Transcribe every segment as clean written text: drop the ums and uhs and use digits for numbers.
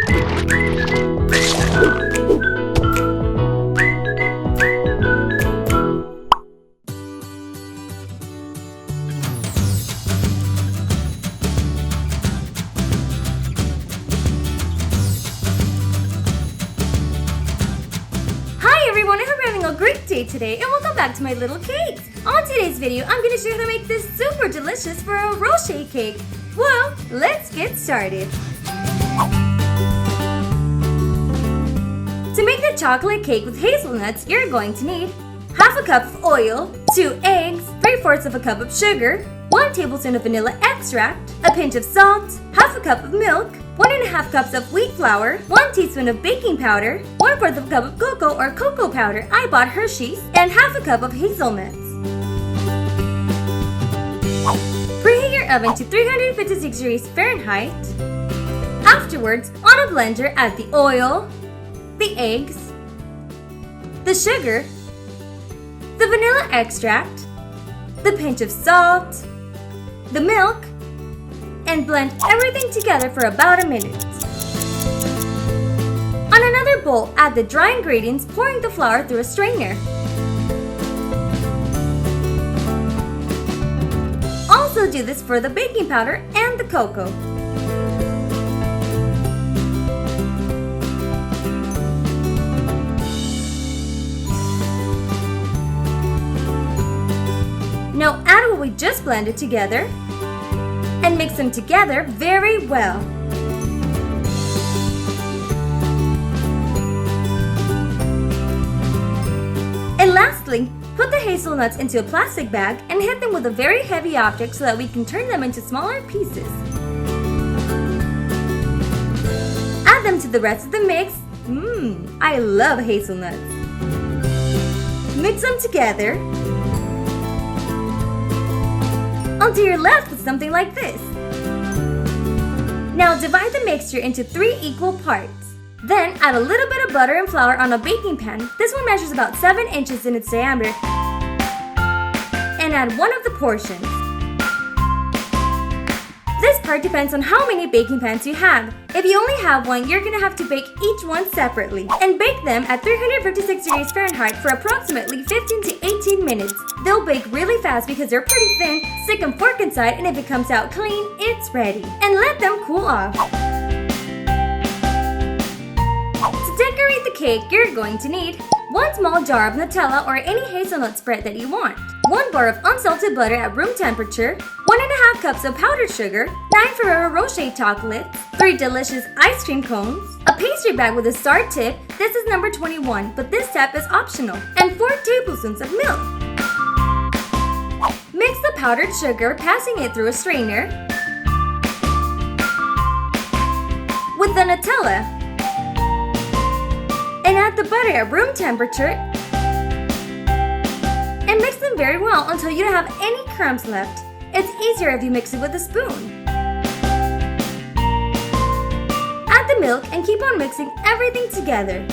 Everyone, I hope you're having a great day today and welcome back to my little cakes. On today's video, I'm going to show you how to make this super delicious Ferrero Rocher cake. Well, let's get started. To make the chocolate cake with hazelnuts, you're going to need half a cup of oil, 2 eggs, 3/4 of a cup of sugar, 1 tablespoon of vanilla extract, a pinch of salt, half a cup of milk, 1½ cups of wheat flour, 1 teaspoon of baking powder, 1/4 of a cup of cocoa or cocoa powder, I bought Hershey's, and half a cup of hazelnuts. Preheat your oven to 356 degrees Fahrenheit. Afterwards, on a blender, add the oil, the eggs, the sugar, the vanilla extract, the pinch of salt, the milk, and blend everything together for about a minute. On another bowl, add the dry ingredients, pouring the flour through a strainer. Also do this for the baking powder and the cocoa. Now add what we just blended together and mix them together very well. And lastly, put the hazelnuts into a plastic bag and hit them with a very heavy object so that we can turn them into smaller pieces. Add them to the rest of the mix. I love hazelnuts. Mix them together until you're left with something like this. Now divide the mixture into 3 equal parts. Then add a little bit of butter and flour on a baking pan. This one measures about 7 inches in its diameter. And add one of the portions. This part depends on how many baking pans you have. If you only have one, you're going to have to bake each one separately and bake them at 356 degrees Fahrenheit for approximately 15 to 18 minutes. They'll bake really fast because they're pretty thin. Stick a fork inside and if it comes out clean, it's ready. And let them cool off. To decorate the cake, you're going to need 1 small jar of Nutella or any hazelnut spread that you want, 1 bar of unsalted butter at room temperature, 1½ cups of powdered sugar, 9 Ferrero Rocher chocolates, 3 delicious ice cream cones, a pastry bag with a star tip, this is number 21, but this step is optional, and 4 tablespoons of milk. Mix the powdered sugar, passing it through a strainer, with the Nutella, and add the butter at room temperature and mix them very well until you don't have any crumbs left. It's easier if you mix it with a spoon. Add the milk and keep on mixing everything together.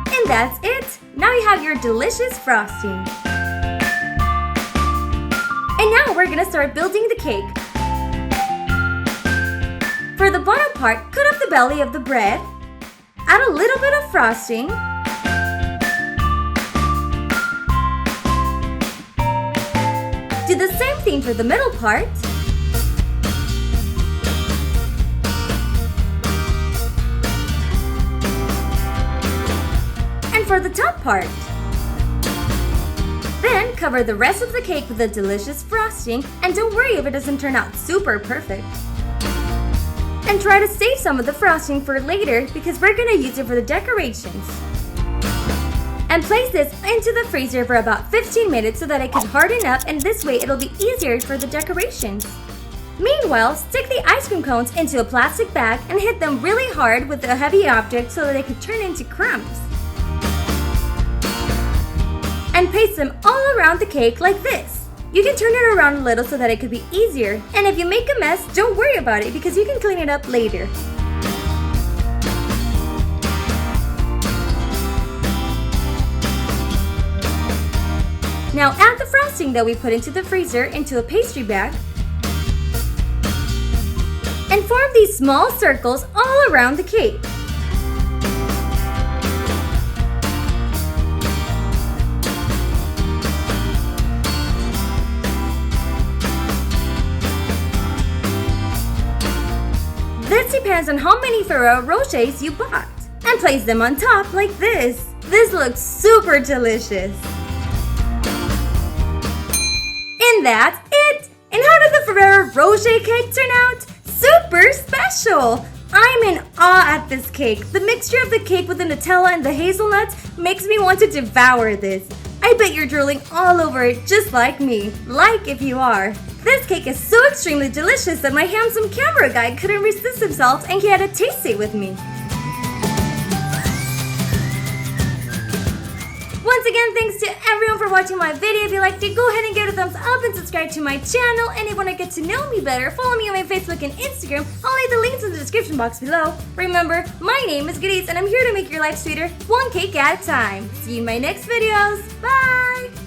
And that's it! Now you have your delicious frosting. And now we're gonna start building the cake. For the bottom part, cut up the belly of the bread, add a little bit of frosting, do the same thing for the middle part, and for the top part. Then cover the rest of the cake with a delicious frosting and don't worry if it doesn't turn out super perfect. And try to save some of the frosting for later because we're going to use it for the decorations. And place this into the freezer for about 15 minutes so that it can harden up and this way it'll be easier for the decorations. Meanwhile, stick the ice cream cones into a plastic bag and hit them really hard with a heavy object so that they can turn into crumbs. And paste them all around the cake like this. You can turn it around a little so that it could be easier. And if you make a mess, don't worry about it because you can clean it up later. Now add the frosting that we put into the freezer into a pastry bag and form these small circles all around the cake. This depends on how many Ferrero Rochers you bought. And place them on top like this. This looks super delicious. And that's it! And how did the Ferrero Rocher cake turn out? Super special! I'm in awe at this cake. The mixture of the cake with the Nutella and the hazelnuts makes me want to devour this. I bet you're drooling all over it just like me. Like if you are. This cake is so extremely delicious that my handsome camera guy couldn't resist himself and he had to taste it with me. Once again, thanks to everyone for watching my video. If you liked it, go ahead and give it a thumbs up and subscribe to my channel. And if you want to get to know me better, follow me on my Facebook and Instagram. I'll leave the links in the description box below. Remember, my name is Gris and I'm here to make your life sweeter, one cake at a time. See you in my next videos. Bye!